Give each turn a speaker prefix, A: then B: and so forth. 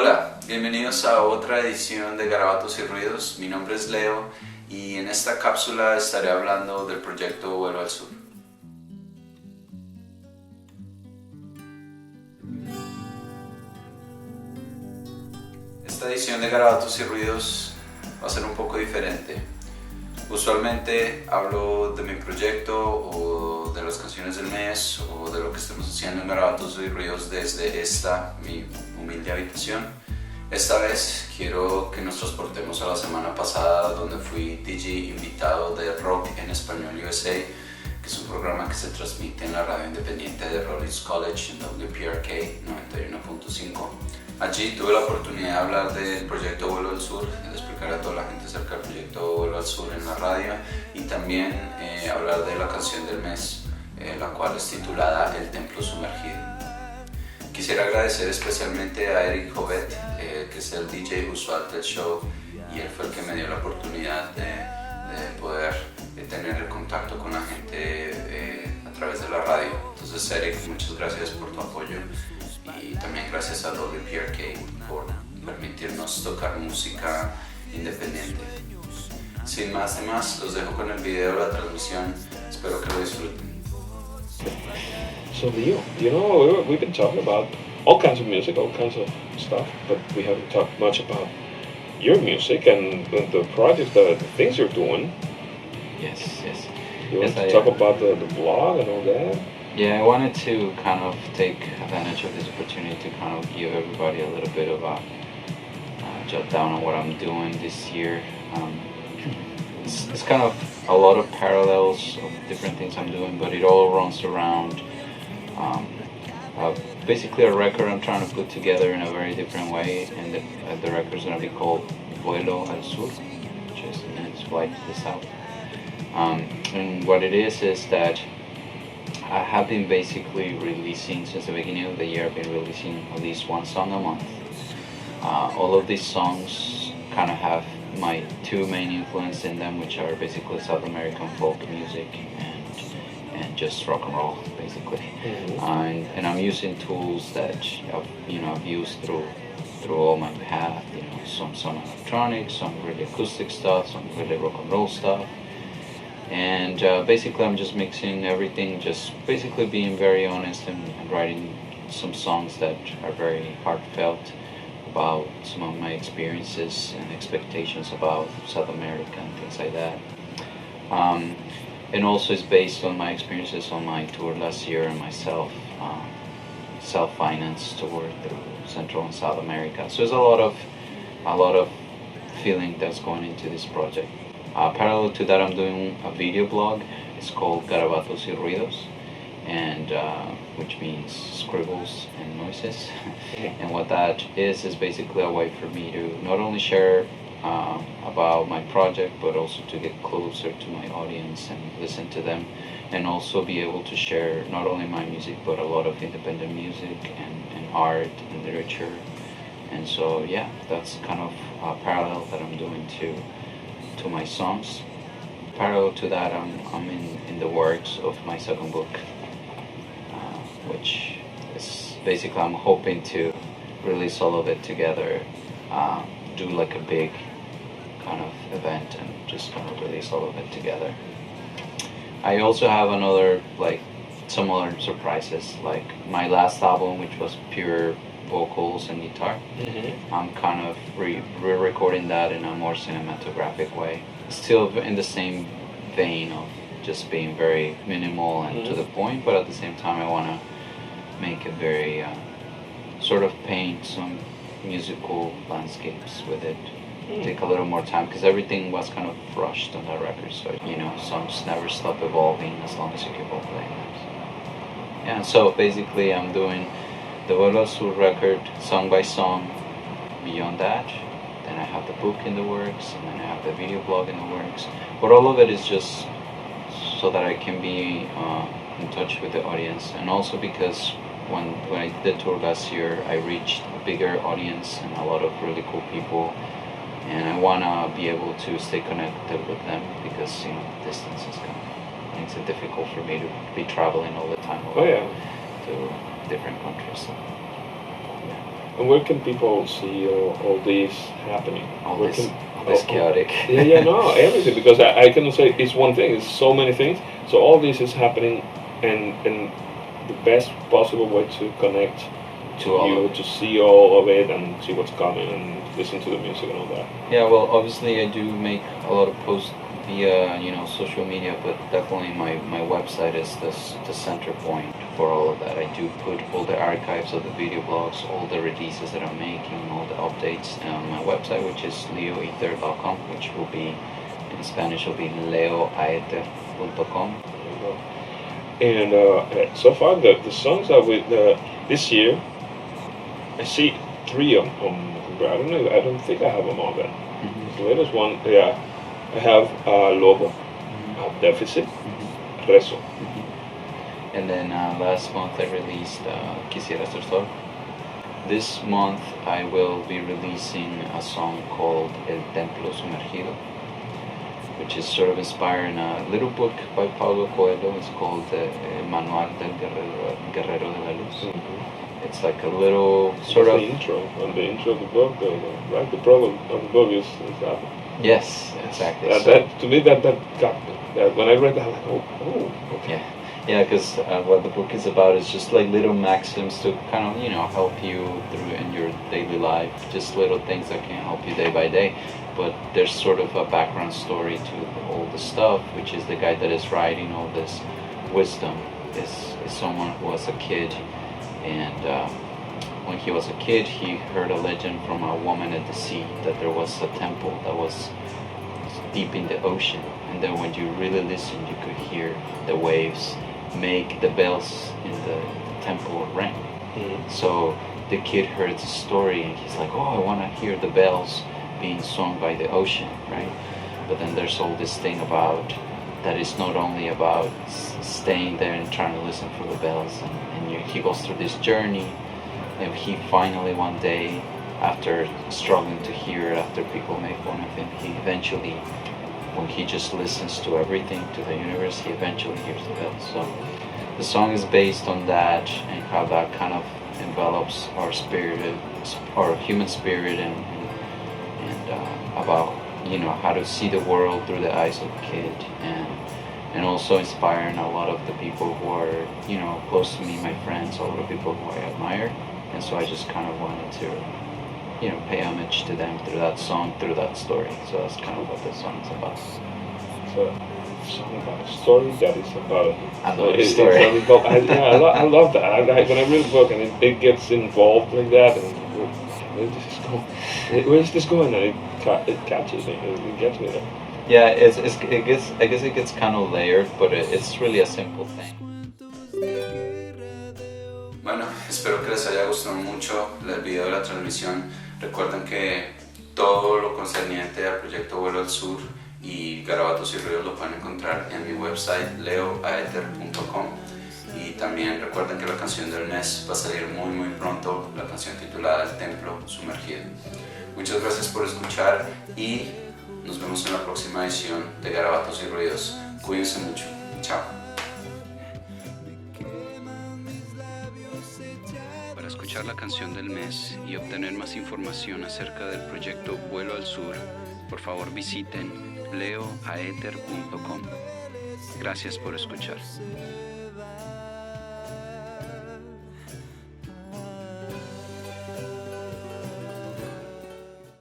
A: Hola, bienvenidos a otra edición de Garabatos y Ruidos. Mi nombre es Leo y en esta cápsula estaré hablando del proyecto Vuelo al Sur. Esta edición de Garabatos y Ruidos va a ser un poco diferente. Usualmente hablo de mi proyecto o de las canciones del mes o de lo que estamos haciendo en Garabatos y Ruidos desde esta, mi humilde habitación. Esta vez quiero que nos transportemos a la semana pasada, donde fui DJ invitado de Rock en Español USA, que es un programa que se transmite en la radio independiente de Ruidos College en WPRK 91.5. Allí tuve la oportunidad de hablar del proyecto Vuelo al Sur, de explicar a toda la gente acerca del proyecto Vuelo al Sur en la radio y también hablar de la canción del mes, la cual es titulada El Templo Sumergido. Quisiera agradecer especialmente a Eric Jovet, que es el DJ usual del show, y él fue el que me dio la oportunidad de poder tener el contacto con la gente a través de la radio. Entonces, Eric, muchas gracias por tu apoyo y también gracias a WPRK por permitirnos tocar música independiente. Sin más demás, los dejo con el video de la transmisión. Espero que lo disfruten.
B: So Leo, you know, we've been talking about all kinds of music, all kinds of stuff, but we haven't talked much about your music and the projects, the things you're doing.
C: Yes.
B: You want to talk about the blog and all that?
C: Yeah, I wanted to kind of take advantage of this opportunity to kind of give everybody a little bit of a jot down on what I'm doing this year. It's kind of a lot of parallels of different things I'm doing, but it all runs around basically a record I'm trying to put together in a very different way, and the record is going to be called Vuelo al Sur, which is means flight to the south. And what it is that I have been basically releasing, since the beginning of the year, I've been releasing at least one song a month. All of these songs kind of have my two main influences in them, which are basically South American folk music and just rock and roll, basically.
B: Mm-hmm.
C: And I'm using tools that I've used through all my path. Some electronic, some really acoustic stuff, some really rock and roll stuff. And basically I'm just mixing everything, just basically being very honest and writing some songs that are very heartfelt about some of my experiences and expectations about South America and things like that. And also it's based on my experiences on my tour last year and myself self-financed tour through Central and South America. So there's a lot of feeling that's going into this project. Parallel to that, I'm doing a video blog. It's called Garabatos y Ruidos, and which means scribbles and noises. And what that is basically a way for me to not only share about my project, but also to get closer to my audience and listen to them, and also be able to share not only my music, but a lot of independent music and art and literature. And so yeah, that's kind of a parallel that I'm doing to my songs. Parallel to that, I'm in the works of my second book, which is basically I'm hoping to release all of it together, do like a big kind of event and just kind of release all of it together. I also have some other surprises, like my last album, which was pure vocals and guitar.
B: Mm-hmm.
C: I'm kind of re-recording that in a more cinematographic way, still in the same vein of just being very minimal and to the point, but at the same time I want to make it very sort of paint some musical landscapes with it. Take a little more time because everything was kind of rushed on that record, so songs never stop evolving as long as you keep on playing them. Yeah, so basically I'm doing the Vuelo al Sur record song by song. Beyond that, then I have the book in the works, and then I have the video blog in the works, but all of it is just so that I can be in touch with the audience, and also because when I did the tour last year, I reached a bigger audience and a lot of really cool people, and I want to be able to stay connected with them because distance is makes it difficult for me to be traveling all the time to different countries. So, yeah.
B: And where can people see all this happening?
C: All
B: Where
C: this,
B: can,
C: all this chaotic.
B: yeah, no, everything. Because I cannot say it's one thing. It's so many things. So all this is happening, and the best possible way to connect
C: To all
B: you,
C: of it.
B: to see all of it and see what's coming and listen to the music and all that.
C: Yeah, well, obviously I do make a lot of posts via, social media, but definitely my website is the center point for all of that. I do put all the archives of the video blogs, all the releases that I'm making, all the updates on my website, which is leoaether.com, which will be, in Spanish, will be leoaether.com.
B: And so far, the songs that we this year, I see 3 on I don't know. I don't think I have them all then. The latest one, yeah, I have Lobo, Deficit, Rezo.
C: And then last month I released Quisiera Ser Sol. This month I will be releasing a song called El Templo Sumergido, which is sort of inspired in a little book by Paulo Coelho. It's called Manual del Guerrero de la Luz. It's like a little sort of...
B: the intro, on the intro of the book, right? The prologue of the book is that.
C: Yes, exactly.
B: To me, that got me. When I read that, I'm like, oh, okay.
C: Yeah, because what the book is about is just like little maxims to kind of, help you through in your daily life. Just little things that can help you day by day. But there's sort of a background story to all the stuff, which is the guy that is writing all this wisdom is someone who was a kid, and when he was a kid, he heard a legend from a woman at the sea that there was a temple that was deep in the ocean, and then when you really listened, you could hear the waves make the bells in the temple ring. So the kid heard the story, and he's like, oh, I want to hear the bells being sung by the ocean, right? But then there's all this thing about that is not only about staying there and trying to listen for the bells, and he goes through this journey, and he finally one day, after struggling to hear it, after people make fun of him, he eventually, when he just listens to everything, to the universe, he eventually hears the bells. So the song is based on that, and how that kind of envelops our spirit, our human spirit, and about how to see the world through the eyes of a kid, and also inspiring a lot of the people who are close to me, my friends, all the people who I admire. And so I just kind of wanted to pay homage to them through that song, through that story. So that's kind of what this song is about.
B: So a song about a story that is about
C: another story.
B: I love that. When I read the book and it gets involved like that, and where's this going? And it catches me. It gets me there.
C: Yeah, I guess it gets kind of layered, but it's really a simple thing.
A: Bueno, espero que les haya gustado mucho el video de la transmisión. Recuerden que todo lo concerniente al proyecto Vuelo al Sur y Garabatos y Ruidos lo pueden encontrar en mi website leoaether.com. Y también recuerden que la canción del mes va a salir muy pronto, la canción titulada El Templo Sumergido. Muchas gracias por escuchar y nos vemos en la próxima edición de Garabatos y Ruidos. Cuídense mucho. Chao. Para escuchar la canción del mes y obtener más información acerca del proyecto Vuelo al Sur, por favor visiten leoaether.com. Gracias por escuchar.